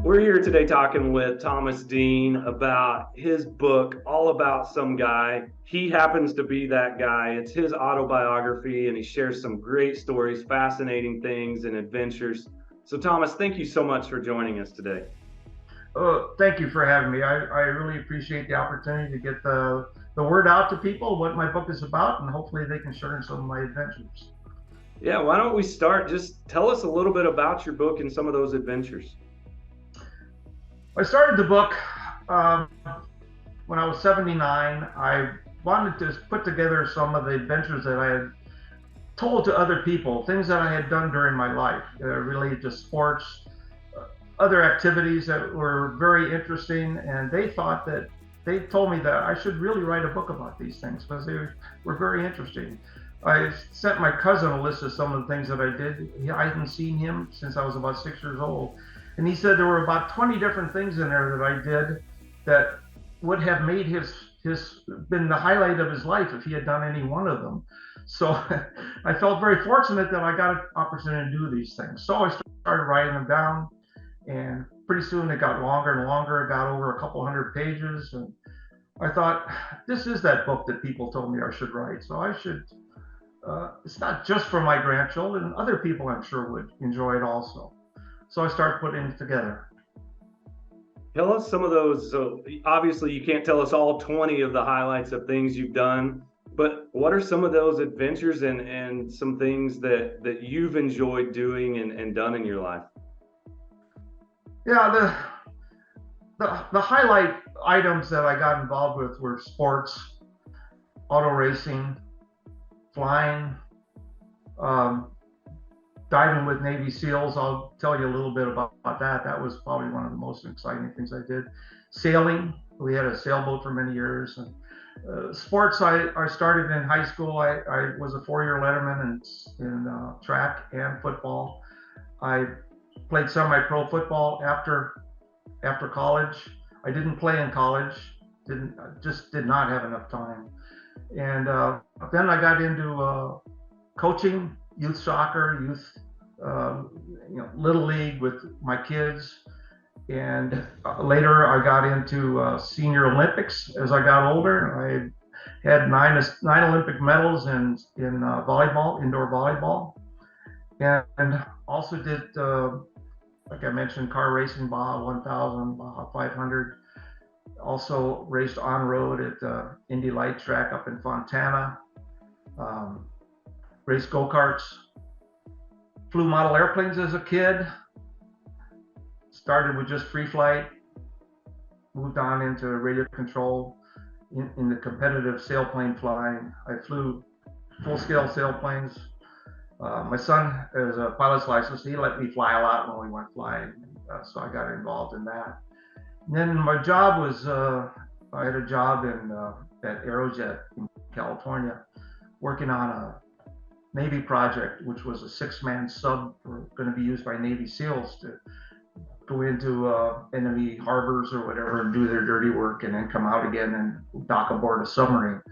We're here today talking with Thomas Dean about his book, All About Some Guy. He happens to be that guy. It's his autobiography, and he shares some great stories, fascinating things, and adventures. So, Thomas, thank you so much for joining us today. Thank you for having me. I really appreciate the opportunity to get the word out to people what my book is about, and hopefully they can share in some of my adventures. Yeah, why don't we start? Just tell us a little bit about your book and some of those adventures. I started the book um, when I was 79. I wanted to put together some of the adventures that I had told to other people, things that I had done during my life related to sports, other activities that were very interesting, and they told me that I should really write a book about these things because they were very interesting. I sent my cousin a list of some of the things that I did. I hadn't seen him since I was about 6 years old, and he said there were about 20 different things in there that I did that would have made his been the highlight of his life if he had done any one of them. So I felt very fortunate that I got an opportunity to do these things. So I started writing them down, and pretty soon it got longer and longer. It got over a couple hundred pages, and I thought, this is that book that people told me I should write. So I should. It's not just for my grandchildren; other people, I'm sure, would enjoy it also. So I started putting it together. Tell us some of those. So, obviously, you can't tell us all 20 of the highlights of things you've done, but what are some of those adventures and some things that you've enjoyed doing and done in your life? Yeah, the highlight items that I got involved with were sports, auto racing, flying, um, diving with Navy SEALs. I'll tell you a little bit about that. That was probably one of the most exciting things I did. Sailing. We had a sailboat for many years. And sports, I started in high school. I was a four-year letterman in track and football. I played semi-pro football after college. I didn't play in college. Didn't Just did not have enough time. And then I got into coaching, youth soccer, youth, little league with my kids. And later I got into senior Olympics as I got older. I had nine Olympic medals in volleyball, indoor volleyball, and also did like I mentioned, car racing, Baja 1000, Baja 500. Also raced on road at the Indy Light track up in Fontana. Um, Raced go karts. Flew model airplanes as a kid. Started with just free flight. Moved on into radio control in the competitive sailplane flying. I flew full scale sailplanes. My son has a pilot's license. He let me fly a lot when we went flying, so I got involved in that. And then my job was I had a job at Aerojet in California, working on a Navy project, which was a six-man sub going to be used by Navy SEALs to go into enemy harbors or whatever and do their dirty work, and then come out again and dock aboard a submarine.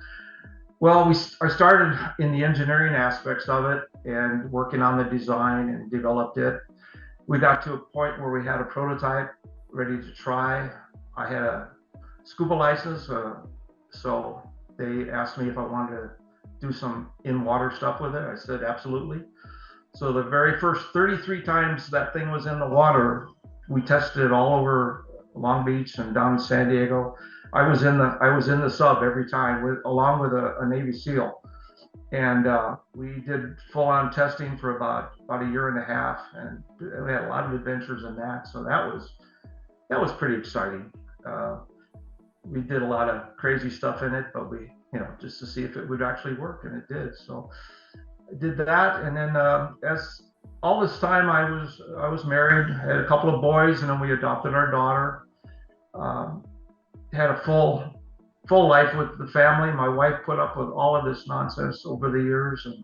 Well, I started in the engineering aspects of it and working on the design and developed it. We got to a point where we had a prototype ready to try. I had a scuba license, so they asked me if I wanted to do some in-water stuff with it. I said absolutely. So the very first 33 times that thing was in the water, we tested it all over Long Beach and down in San Diego. I was in the sub every time along with a Navy SEAL, and we did full-on testing for about a year and a half, and we had a lot of adventures in that. So that was pretty exciting. Uh, we did a lot of crazy stuff in it, but just to see if it would actually work, and it did. So I did that, and then as all this time I was married, had a couple of boys, and then we adopted our daughter. Um, Had a full life with the family. My wife put up with all of this nonsense over the years, and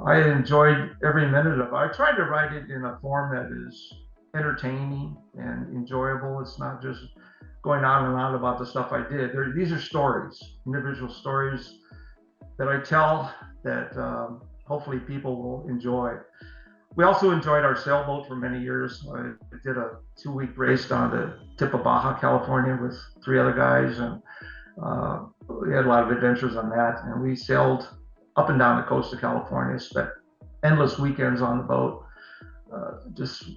I enjoyed every minute of it. I tried to write it in a form that is entertaining and enjoyable. It's not just going on and on about the stuff I did. These are stories, individual stories that I tell that hopefully people will enjoy. We also enjoyed our sailboat for many years. I did a 2-week race down the tip of Baja, California with 3 other guys, and we had a lot of adventures on that. And we sailed up and down the coast of California, spent endless weekends on the boat, just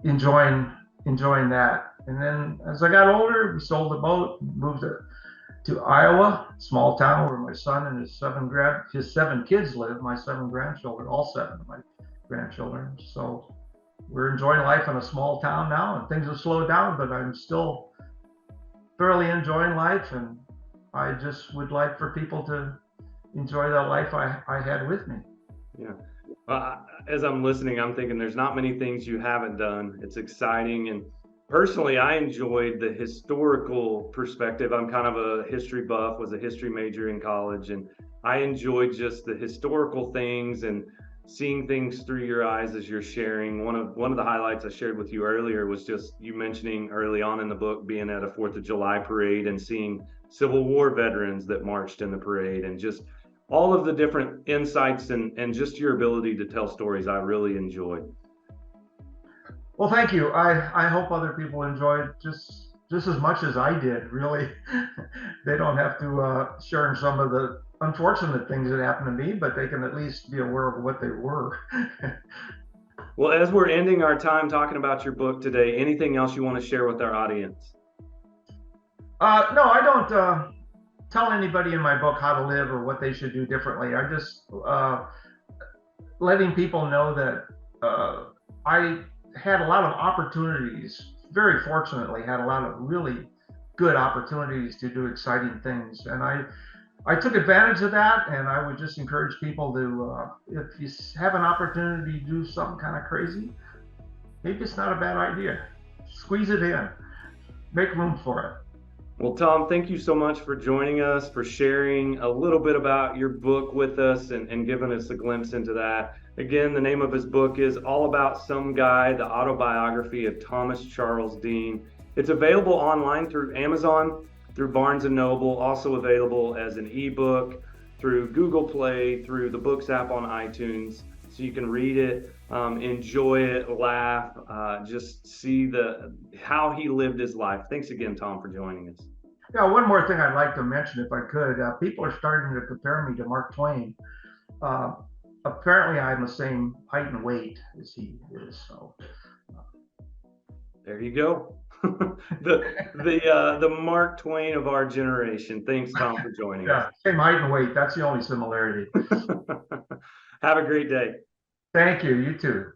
enjoying that. And then as I got older, we sold the boat, moved to Iowa, small town where my son and his 7 kids live. My 7 grandchildren, all 7 of my grandchildren. So we're enjoying life in a small town now, and things have slowed down, but I'm still thoroughly enjoying life, and I just would like for people to enjoy the life I had with me. Yeah. As I'm listening, I'm thinking there's not many things you haven't done. It's exciting. And personally, I enjoyed the historical perspective. I'm kind of a history buff, was a history major in college, and I enjoyed just the historical things and seeing things through your eyes as you're sharing. One of the highlights I shared with you earlier was just you mentioning early on in the book being at a 4th of July parade and seeing Civil War veterans that marched in the parade, and just all of the different insights and just your ability to tell stories I really enjoyed. Well, thank you. I hope other people enjoyed just as much as I did, really. They don't have to share in some of the unfortunate things that happened to me, but they can at least be aware of what they were. Well, as we're ending our time talking about your book today, anything else you want to share with our audience? No, I don't tell anybody in my book how to live or what they should do differently. I just letting people know that I had a lot of opportunities, very fortunately had a lot of really good opportunities to do exciting things, and I took advantage of that. And I would just encourage people to if you have an opportunity to do something kind of crazy, maybe it's not a bad idea. Squeeze it in, make room for it. Well, Tom, thank you so much for joining us, for sharing a little bit about your book with us and giving us a glimpse into that. Again, the name of his book is All About Some Guy, the autobiography of Thomas Charles Dean. It's available online through Amazon, through Barnes & Noble, also available as an ebook through Google Play, through the Books app on iTunes. So you can read it, enjoy it, laugh, just see how he lived his life. Thanks again, Tom, for joining us. Yeah, one more thing I'd like to mention, if I could. People are starting to compare me to Mark Twain. Apparently, I'm the same height and weight as he is. So there you go. the Mark Twain of our generation. Thanks, Tom, for joining us. Yeah, same height and weight. That's the only similarity. Have a great day. Thank you. You too.